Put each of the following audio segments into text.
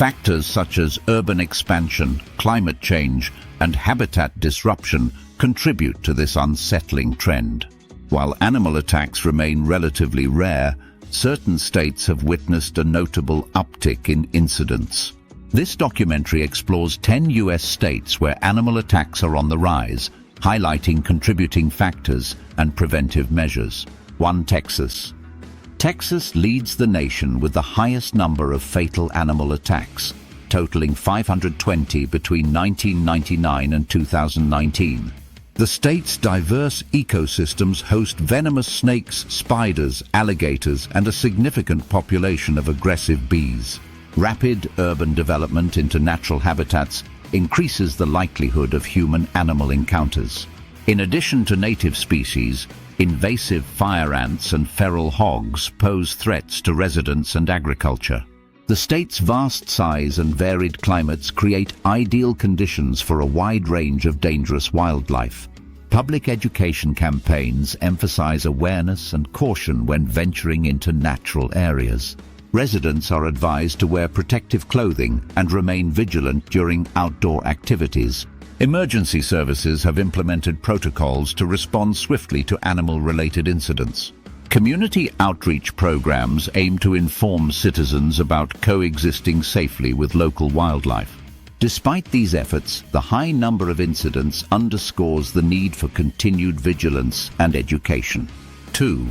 Factors such as urban expansion, climate change, and habitat disruption contribute to this unsettling trend. While animal attacks remain relatively rare, certain states have witnessed a notable uptick in incidents. This documentary explores 10 U.S. states where animal attacks are on the rise, highlighting contributing factors and preventive measures. 1. Texas. Texas leads the nation with the highest number of fatal animal attacks, totaling 520 between 1999 and 2019. The state's diverse ecosystems host venomous snakes, spiders, alligators, and a significant population of aggressive bees. Rapid urban development into natural habitats increases the likelihood of human-animal encounters. In addition to native species, invasive fire ants and feral hogs pose threats to residents and agriculture. The state's vast size and varied climates create ideal conditions for a wide range of dangerous wildlife. Public education campaigns emphasize awareness and caution when venturing into natural areas. Residents are advised to wear protective clothing and remain vigilant during outdoor activities. Emergency services have implemented protocols to respond swiftly to animal-related incidents. Community outreach programs aim to inform citizens about coexisting safely with local wildlife. Despite these efforts, the high number of incidents underscores the need for continued vigilance and education. 2.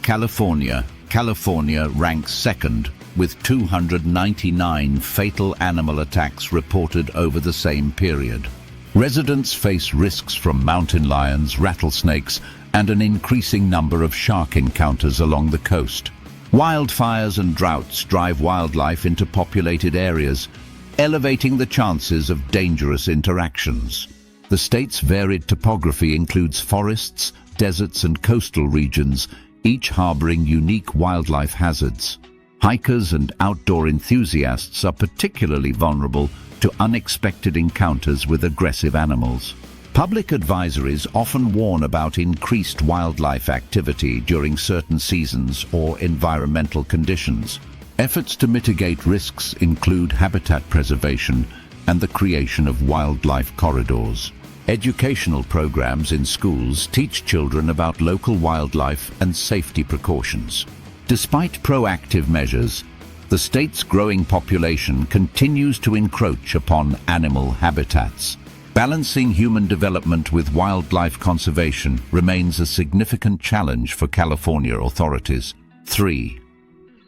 California. California ranks second, with 299 fatal animal attacks reported over the same period. Residents face risks from mountain lions, rattlesnakes, and an increasing number of shark encounters along the coast. Wildfires and droughts drive wildlife into populated areas, elevating the chances of dangerous interactions. The state's varied topography includes forests, deserts, and coastal regions, each harboring unique wildlife hazards. Hikers and outdoor enthusiasts are particularly vulnerable to unexpected encounters with aggressive animals. Public advisories often warn about increased wildlife activity during certain seasons or environmental conditions. Efforts to mitigate risks include habitat preservation and the creation of wildlife corridors. Educational programs in schools teach children about local wildlife and safety precautions. Despite proactive measures, the state's growing population continues to encroach upon animal habitats. Balancing human development with wildlife conservation remains a significant challenge for California authorities. 3.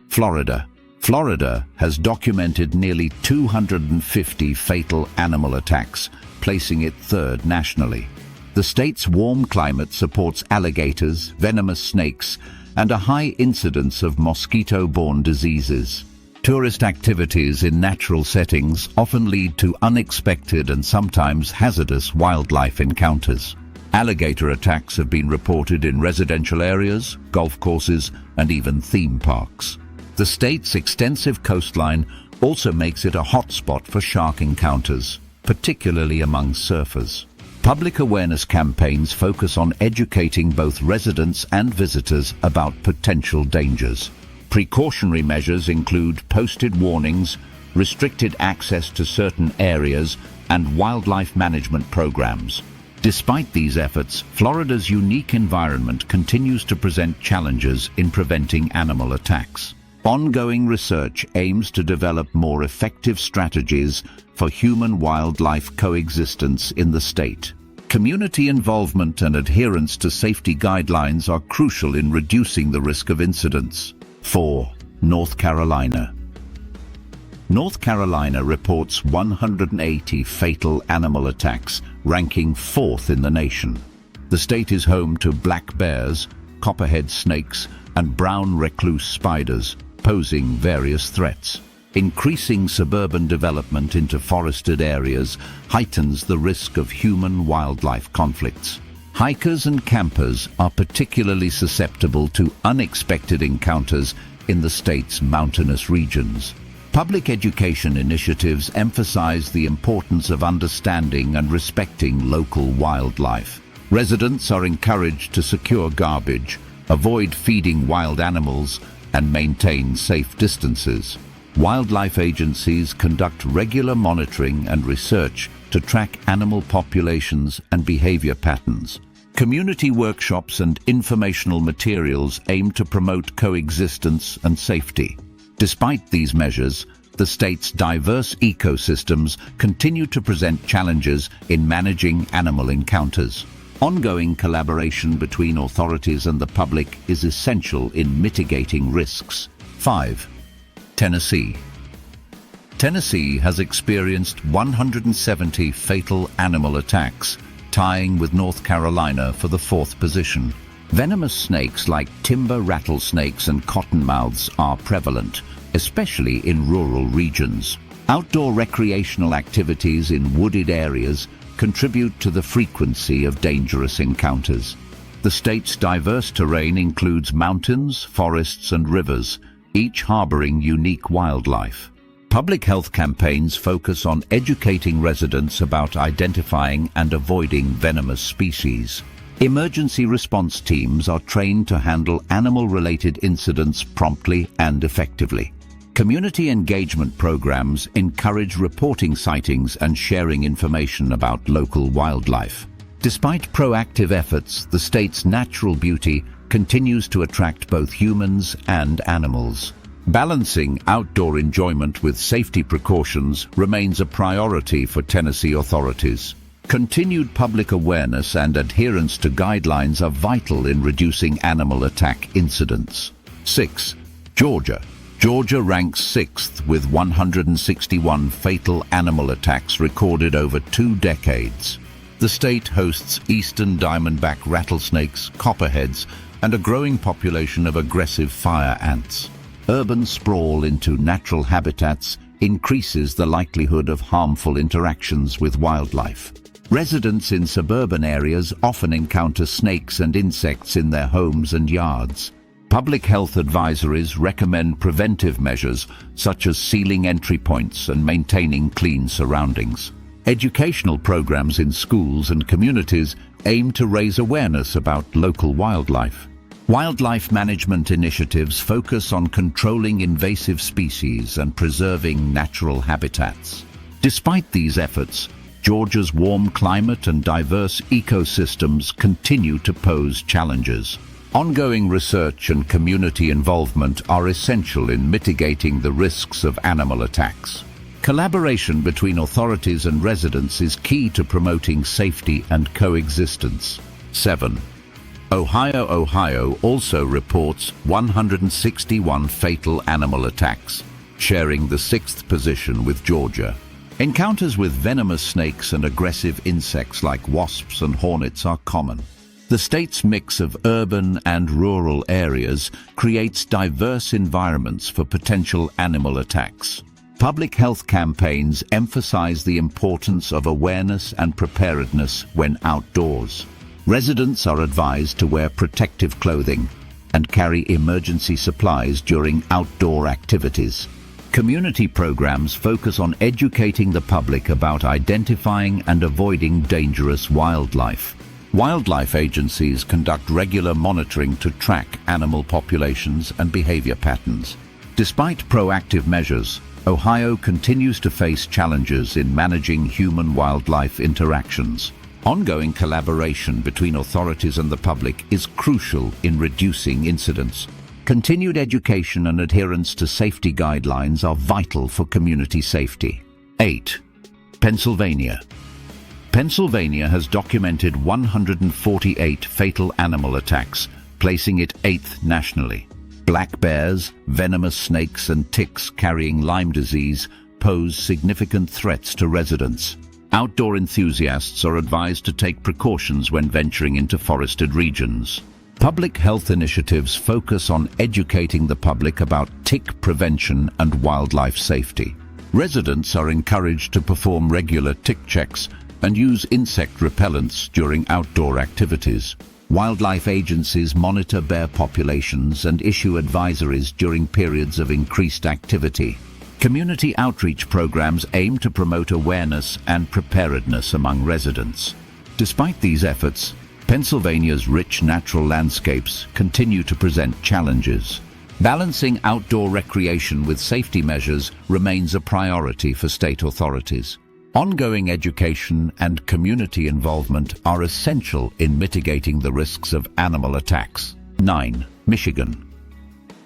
Florida. Florida has documented nearly 250 fatal animal attacks, placing it third nationally. The state's warm climate supports alligators, venomous snakes, and a high incidence of mosquito-borne diseases. Tourist activities in natural settings often lead to unexpected and sometimes hazardous wildlife encounters. Alligator attacks have been reported in residential areas, golf courses, and even theme parks. The state's extensive coastline also makes it a hotspot for shark encounters, particularly among surfers. Public awareness campaigns focus on educating both residents and visitors about potential dangers. Precautionary measures include posted warnings, restricted access to certain areas, and wildlife management programs. Despite these efforts, Florida's unique environment continues to present challenges in preventing animal attacks. Ongoing research aims to develop more effective strategies for human-wildlife coexistence in the state. Community involvement and adherence to safety guidelines are crucial in reducing the risk of incidents. 4. North Carolina. North Carolina reports 180 fatal animal attacks, ranking fourth in the nation. The state is home to black bears, copperhead snakes, and brown recluse spiders, posing various threats. Increasing suburban development into forested areas heightens the risk of human-wildlife conflicts. Hikers and campers are particularly susceptible to unexpected encounters in the state's mountainous regions. Public education initiatives emphasize the importance of understanding and respecting local wildlife. Residents are encouraged to secure garbage, avoid feeding wild animals, and maintain safe distances. Wildlife agencies conduct regular monitoring and research to track animal populations and behavior patterns. Community workshops and informational materials aim to promote coexistence and safety. Despite these measures, the state's diverse ecosystems continue to present challenges in managing animal encounters. Ongoing collaboration between authorities and the public is essential in mitigating risks. 5. Tennessee. Tennessee has experienced 170 fatal animal attacks, tying with North Carolina for the fourth position. Venomous snakes like timber rattlesnakes and cottonmouths are prevalent, especially in rural regions. Outdoor recreational activities in wooded areas contribute to the frequency of dangerous encounters. The state's diverse terrain includes mountains, forests, and rivers, each harboring unique wildlife. Public health campaigns focus on educating residents about identifying and avoiding venomous species. Emergency response teams are trained to handle animal-related incidents promptly and effectively. Community engagement programs encourage reporting sightings and sharing information about local wildlife. Despite proactive efforts, the state's natural beauty continues to attract both humans and animals. Balancing outdoor enjoyment with safety precautions remains a priority for Tennessee authorities. Continued public awareness and adherence to guidelines are vital in reducing animal attack incidents. 6. Georgia. Georgia ranks 6th with 161 fatal animal attacks recorded over 2 decades. The state hosts eastern diamondback rattlesnakes, copperheads, and a growing population of aggressive fire ants. Urban sprawl into natural habitats increases the likelihood of harmful interactions with wildlife. Residents in suburban areas often encounter snakes and insects in their homes and yards. Public health advisories recommend preventive measures such as sealing entry points and maintaining clean surroundings. Educational programs in schools and communities aim to raise awareness about local wildlife. Wildlife management initiatives focus on controlling invasive species and preserving natural habitats. Despite these efforts, Georgia's warm climate and diverse ecosystems continue to pose challenges. Ongoing research and community involvement are essential in mitigating the risks of animal attacks. Collaboration between authorities and residents is key to promoting safety and coexistence. 7. Ohio. Ohio also reports 161 fatal animal attacks, sharing the 6th position with Georgia. Encounters with venomous snakes and aggressive insects like wasps and hornets are common. The state's mix of urban and rural areas creates diverse environments for potential animal attacks. Public health campaigns emphasize the importance of awareness and preparedness when outdoors. Residents are advised to wear protective clothing and carry emergency supplies during outdoor activities. Community programs focus on educating the public about identifying and avoiding dangerous wildlife. Wildlife agencies conduct regular monitoring to track animal populations and behavior patterns. Despite proactive measures, Ohio continues to face challenges in managing human-wildlife interactions. Ongoing collaboration between authorities and the public is crucial in reducing incidents. Continued education and adherence to safety guidelines are vital for community safety. 8. Pennsylvania. Pennsylvania has documented 148 fatal animal attacks, placing it 8th nationally. Black bears, venomous snakes, and ticks carrying Lyme disease pose significant threats to residents. Outdoor enthusiasts are advised to take precautions when venturing into forested regions. Public health initiatives focus on educating the public about tick prevention and wildlife safety. Residents are encouraged to perform regular tick checks and use insect repellents during outdoor activities. Wildlife agencies monitor bear populations and issue advisories during periods of increased activity. Community outreach programs aim to promote awareness and preparedness among residents. Despite these efforts, Pennsylvania's rich natural landscapes continue to present challenges. Balancing outdoor recreation with safety measures remains a priority for state authorities. Ongoing education and community involvement are essential in mitigating the risks of animal attacks. 9. Michigan.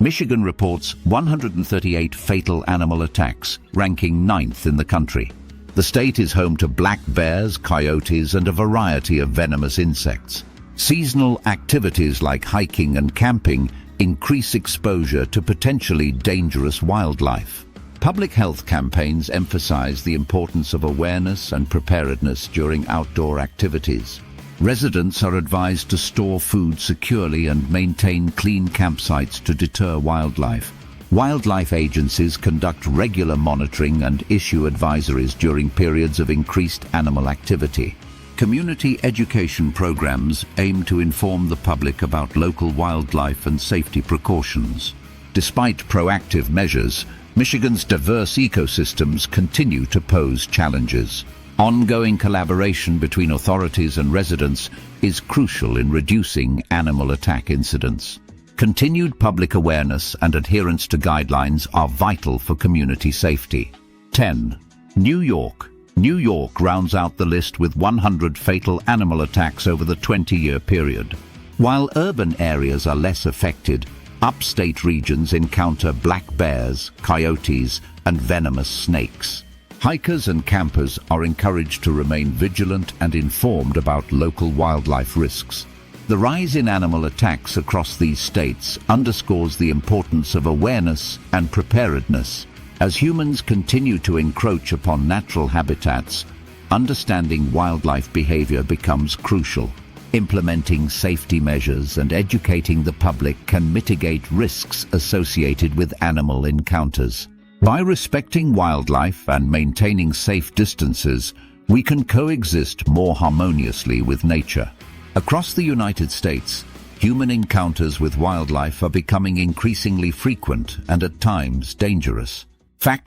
Michigan reports 138 fatal animal attacks, ranking 9th in the country. The state is home to black bears, coyotes, and a variety of venomous insects. Seasonal activities like hiking and camping increase exposure to potentially dangerous wildlife. Public health campaigns emphasize the importance of awareness and preparedness during outdoor activities. Residents are advised to store food securely and maintain clean campsites to deter wildlife. Wildlife agencies conduct regular monitoring and issue advisories during periods of increased animal activity. Community education programs aim to inform the public about local wildlife and safety precautions. Despite proactive measures, Michigan's diverse ecosystems continue to pose challenges. Ongoing collaboration between authorities and residents is crucial in reducing animal attack incidents. Continued public awareness and adherence to guidelines are vital for community safety. 10. New York. New York rounds out the list with 100 fatal animal attacks over the 20-year period. While urban areas are less affected, upstate regions encounter black bears, coyotes, and venomous snakes. Hikers and campers are encouraged to remain vigilant and informed about local wildlife risks. The rise in animal attacks across these states underscores the importance of awareness and preparedness. As humans continue to encroach upon natural habitats, understanding wildlife behavior becomes crucial. Implementing safety measures and educating the public can mitigate risks associated with animal encounters. By respecting wildlife and maintaining safe distances, we can coexist more harmoniously with nature. Across the United States, human encounters with wildlife are becoming increasingly frequent and at times dangerous.